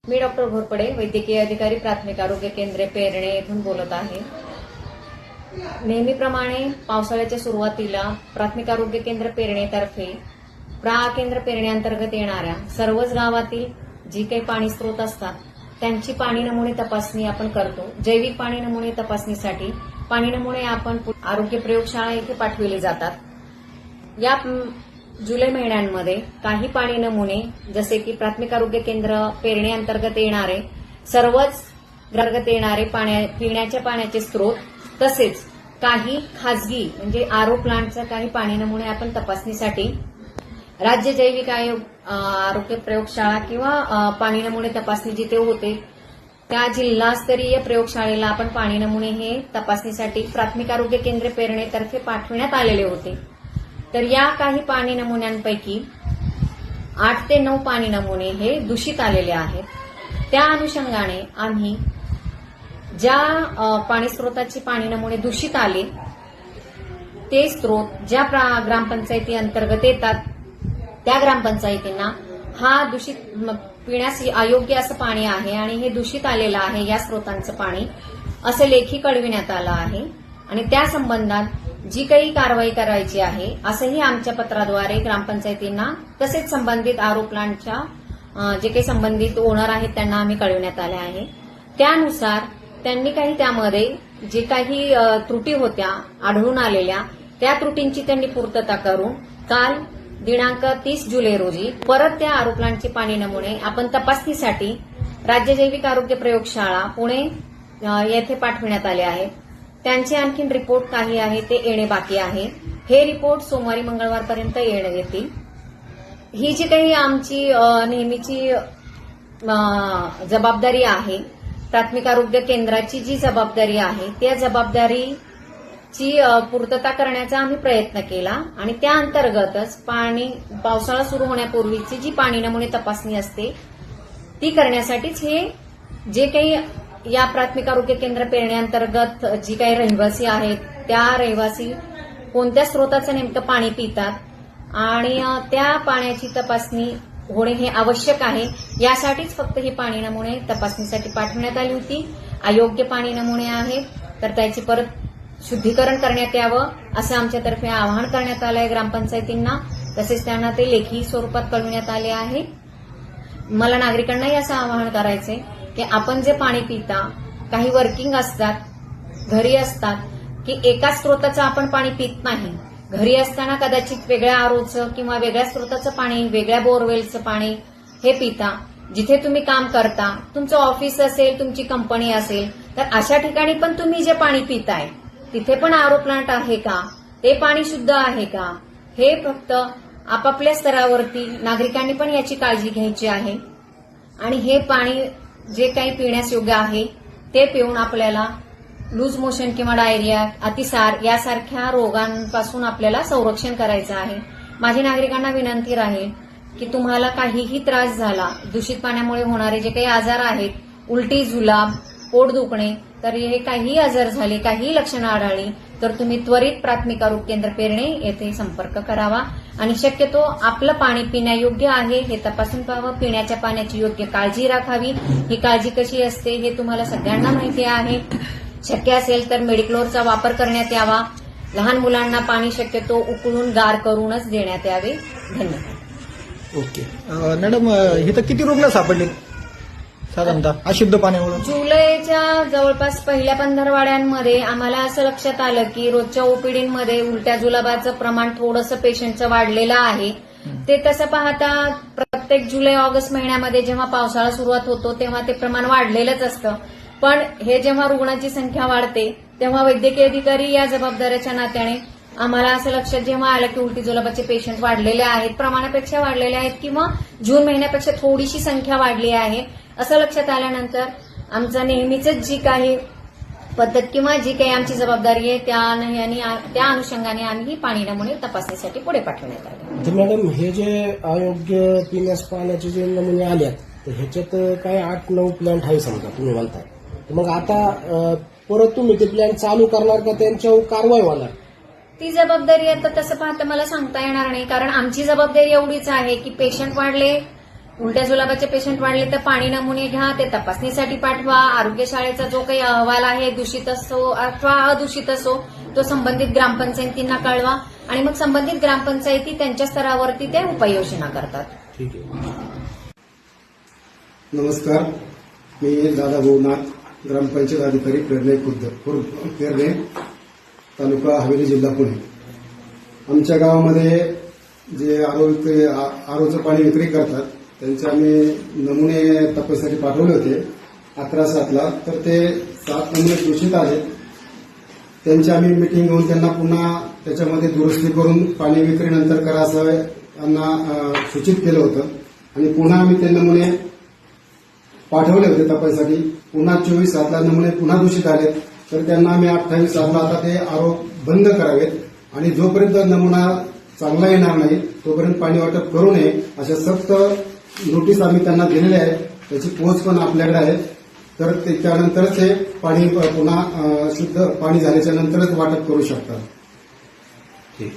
मी doctor Ghorpade, वैद्यकीय अधिकारी, प्राथमिक आरोग्य केंद्र पेरणे येथून बोलत आहे। नेहमीप्रमाणे पावसाळ्याच्या सुरुवातीला प्राथमिक आरोग्य केंद्र पेरणेतर्फे केंद्र पेरणे अंतर्गत येणाऱ्या सर्वच गावातील जी काही पाणी स्रोत असतात त्यांची पाणी नमुने तपासणी आपण करतो। जैविक पाणी नमुने तपासणीसाठी पाणी नमुने आपण आरोग्य प्रयोगशाळा येथे पाठविले जातात। या जुलै महिन्यांमध्ये काही पाणी नमुने जसे की प्राथमिक आरोग्य केंद्र पेरणे अंतर्गत येणारे सर्वच अंतर्गत येणारे पिण्याच्या पाण्याचे स्रोत तसेच काही खासगी म्हणजे आरो प्लांटचे काही पाणी नमुने आपण तपासणीसाठी राज्य जैविक आरोग्य प्रयोगशाळा किंवा पाणी नमुने तपासणी जिथे होते त्या जिल्हास्तरीय प्रयोगशाळेला आपण पाणी नमुने हे तपासणीसाठी प्राथमिक आरोग्य केंद्र पेरणेतर्फे पाठविण्यात आलेले होते। तर या काही पाणी नमुन्यांपैकी 8 ते 9 पाणी नमुने हे दूषित आलेले आहेत। त्या अनुषंगाने आम्ही ज्या पाणी स्रोताचे पाणी नमुने दूषित आले ते स्रोत ज्या ग्रामपंचायती अंतर्गत येतात त्या ग्रामपंचायतींना हा दूषित पिण्यास अयोग्य असं पाणी आहे आणि हे दूषित आलेलं आहे या स्रोतांचं पाणी असं लेखी कळविण्यात आलं आहे आणि त्या संबंधात जी काही कारवाई करायची आहे असंही आमच्या पत्राद्वारे ग्रामपंचायतींना तसेच संबंधित आरो प्लांटच्या जे काही संबंधित ओनर आहेत त्यांना आम्ही कळविण्यात आले आहे। त्यानुसार त्यांनी काही त्यामध्ये जे काही त्रुटी होत्या आढळून आलेल्या त्या त्रुटींची त्यांनी पूर्तता करून काल दिनांक 30 जुलै रोजी परत त्या आरो प्लांटचे पाणी नमुने आपण तपासणीसाठी राज्य जैविक आरोग्य प्रयोगशाळा पुणे येथे पाठविण्यात आले आहेत। त्यांचे आणखीन रिपोर्ट काही आहे ते येणे बाकी आहे। हे रिपोर्ट सोमवारी मंगळवारपर्यंत येतील। ही जी काही आमची नेहमीची जबाबदारी आहे प्राथमिक आरोग्य केंद्राची जी जबाबदारी आहे त्या जबाबदारीची पूर्तता करण्याचा आम्ही प्रयत्न केला आणि त्या अंतर्गतच पावसाळा सुरू होण्यापूर्वीची जी पाणी नमुने तपासणी असते ती करण्यासाठीच हे जे काही या प्राथमिक आरोग्य केंद्र पेरण्याअंतर्गत जी काही रहिवासी आहेत त्या रहिवासी कोणत्या स्रोताचं नेमकं पाणी पितात आणि त्या पाण्याची तपासणी होणे हे आवश्यक आहे। यासाठीच फक्त ही पाणी नमुने तपासणीसाठी पाठवण्यात आली होती। अयोग्य पाणी नमुने आहेत तर त्याची परत शुद्धीकरण करण्यात यावं असं आमच्यातर्फे आवाहन करण्यात आलं आहे ग्रामपंचायतींना। तसेच त्यांना ते लेखी स्वरूपात कळविण्यात आले आहे। मला नागरिकांनाही असं आवाहन करायचंय की आपण जे पाणी पिता काही वर्किंग असतात घरी असतात की एकाच स्रोताचं आपण पाणी पित नाही। घरी असताना कदाचित वेगळ्या आरोचं किंवा वेगळ्या स्रोताचं पाणी वेगळ्या बोरवेलचं पाणी हे पिता। जिथे तुम्ही काम करता तुमचं ऑफिस असेल तुमची कंपनी असेल तर अशा ठिकाणी पण तुम्ही जे पाणी पिताय तिथे पण आरो प्लांट आहे का ते पाणी शुद्ध आहे का हे फक्त आपापल्या स्तरावरती नागरिकांनी पण याची काळजी घ्यायची आहे आणि हे पाणी जे काही पिण्यास योग्य आहे ते पिऊन आपल्याला लूज मोशन किंवा डायरिया अतिसार यासारख्या रोगांपासून आपल्याला संरक्षण करायचं आहे। माझी नागरिकांना विनंती राहील की तुम्हाला काहीही त्रास झाला दूषित पाण्यामुळे होणारे जे काही आजार आहेत उलटी जुलाब पोट दुखणे तर हे काहीही आजार झाले काहीही लक्षणं आढळली तर तुम्ही त्वरित प्राथमिक आरोग्य केंद्र पेरणे येथे संपर्क करावा आणि शक्यतो आपलं पाणी पिण्यायोग्य आहे हे तपासून पाहावं। पिण्याच्या पाण्याची योग्य काळजी राखावी। ही काळजी कशी असते हे तुम्हाला सगळ्यांना माहिती आहे। शक्य असेल तर मेडिक्लोरचा वापर करण्यात यावा। लहान मुलांना पाणी शक्यतो उकळून गार करूनच देण्यात यावे। धन्यवाद। ओके मॅडम इथं किती रुग्ण सापडले साधारणतः अशुद्ध पाण्यामुळे? जुलैच्या जवळपास पहिल्या 15 वाड्यांमध्ये आम्हाला असं लक्षात आलं की रोजच्या ओपीडीमध्ये उलट्या जुलाबाचं प्रमाण थोडंसं पेशंटचं वाढलेलं आहे। ते तसं पाहता प्रत्येक जुलै ऑगस्ट महिन्यामध्ये जेव्हा पावसाळा सुरुवात होतो तेव्हा ते प्रमाण वाढलेलंच असतं पण हे जेव्हा रुग्णांची संख्या वाढते तेव्हा वैद्यकीय अधिकारी या जबाबदारीच्या नात्याने आम्हाला असं लक्षात जेव्हा आलं की उलटी जुलाबाचे पेशंट वाढलेले आहेत प्रमाणापेक्षा वाढलेले आहेत किंवा जून महिन्यापेक्षा थोडीशी संख्या वाढली आहे असं लक्षात आल्यानंतर आमचा नेहमीच जी काही पद्धत किंवा जी काही आमची जबाबदारी आहे त्या अनुषंगाने आम्ही पाणी नमुने तपासणीसाठी पुढे पाठवण्यात आले। तर मॅडम हे जे अयोग्य पिण्यास पाण्याचे जे नमुने आले तर ह्याच्यात काय 8-9 प्लॅन्ट आहे समजा तुम्ही म्हणताय तर मग आता परत तुम्ही ते प्लॅन्ट चालू करणार का त्यांच्यावर कारवाई होणार? ती जबाबदारी आता तसं पाहता मला सांगता येणार नाही कारण आमची जबाबदारी एवढीच आहे की पेशंट वाढले उलट्या जुलाबाचे पेशंट वाढले तर पाणी नमुने घ्या, ते तपासणीसाठी पाठवा. आरोग्यशाळेचा जो काही अहवाल आहे दूषित असो अथवा अदूषित असो तो संबंधित ग्रामपंचायतींना कळवा आणि मग संबंधित ग्रामपंचायती त्यांच्या स्तरावरती ते उपाययोजना करतात. ठीक आहे. नमस्कार, मी दादा भवनाथ, ग्रामपंचायत अधिकारी पेरणे तालुका हवेली जिल्हा पुणे. आमच्या गावामध्ये जे आरोचं पाणी विक्री करतात त्यांचे आम्ही नमुने तपासणीसाठी पाठवले होते 11/7 तर ते 7 नमुने दूषित आले. त्यांची आम्ही मिटिंग घेऊन त्यांना पुन्हा त्याच्यामध्ये दुरुस्ती करून पाणी विक्रीनंतर करा असं त्यांना सूचित केलं होतं आणि पुन्हा आम्ही ते नमुने पाठवले होते तपासणीसाठी. पुन्हा 24/7 नमुने पुन्हा दूषित आले तर त्यांना आम्ही 28/7 आता ते आरोप बंद करावेत आणि जोपर्यंत नमुना चांगला येणार नाही तोपर्यंत पाणी वाटप करू नये अशा सक्त नोटीस आम्ही त्यांना दिलेल्या आहेत. त्याची पोच पण आपल्याकडे आहे. तर त्यानंतरच हे पाणी पुन्हा शुद्ध पाणी झाल्याच्या नंतरच वाटप करू शकतात. ठीक.